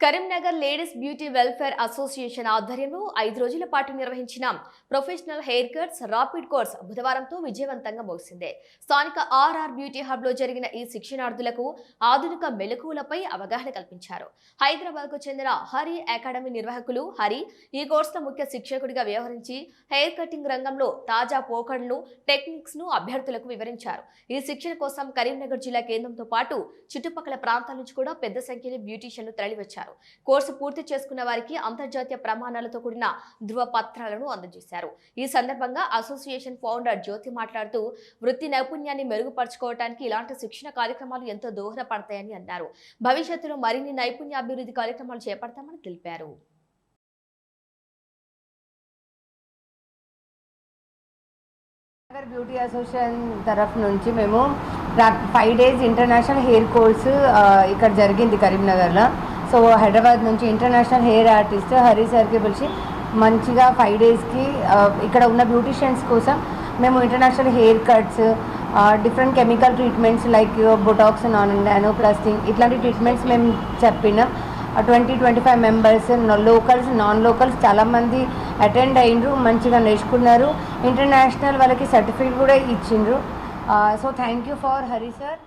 Karimnagar ladies beauty welfare association ఆధ్వర్యంలో 5 రోజుల పాటు నిర్వహించిన professional hair cuts rapid course బుధవారంతో విజయవంతంగా ముగిసింది. స్థానిక ఆర్ఆర్ బ్యూటీ హబ్ లో జరిగిన ఈ శిక్షణార్థులకు ఆధునిక మెలకువలపై అవగాహన కల్పించారు. హైదరాబాద్ కు చెందిన హరి అకాడమీ నిర్వాహకులు హరి ఈ కోర్సులో ముఖ్య శిక్షకుడిగా వ్యవహరించి హెయిర్ కటింగ్ రంగంలో తాజా పోకడలను టెక్నిక్స్ ను అభ్యర్థులకు వివరించారు. ఈ శిక్షణ కోసం కరీంనగర్ జిల్లా కేంద్రంతో పాటు చుట్టుపక్కల ప్రాంతాల నుంచి కూడా పెద్ద సంఖ్యలో బ్యూటీషియన్లు తరలివచ్చారు. కోర్సు పూర్తి చేసుకున్న వారికి అంతర్జాతీయ ప్రమాణాలతో కూడిన ధృవ పత్రాలను అందజేశారు. ఈ సందర్భంగా అసోసియేషన్ ఫౌండర్ జ్యోతి మాట్లాడుతూ వృత్తి నైపుణ్యాన్ని మెరుగుపరచుకోవడానికి ఇలాంటి శిక్షణ కార్యక్రమాలు ఎంతో దోహదపడతాయని అన్నారు. భవిష్యత్తులో మరిన్ని నైపుణ్యాభివృద్ధి కార్యక్రమాలు చేపడతామని తెలిపారు. బ్యూటీ అసోసియేషన్ తరఫు నుంచి మేము 5 days ఇంటర్నేషనల్ హెయిర్ కోర్సు ఇక్కడ జరిగింది కరీంనగర్లో. సో హైదరాబాద్ నుంచి ఇంటర్నేషనల్ హెయిర్ ఆర్టిస్ట్ హరి సార్కి పిలిచి మంచిగా 5 daysకి ఇక్కడ ఉన్న బ్యూటీషియన్స్ కోసం మేము international hair cuts, different chemical treatments like Botox, nanoplasting ఇట్లాంటి ట్రీట్మెంట్స్ మేము చెప్పినాం. 20-25 మెంబర్స్ లోకల్స్, నాన్ లోకల్స్ చాలామంది అటెండ్ అయ్యిండ్రు, మంచిగా నేర్చుకున్నారు. ఇంటర్నేషనల్ వాళ్ళకి సర్టిఫికేట్ కూడా ఇచ్చిండ్రు. So thank you for Hari sir.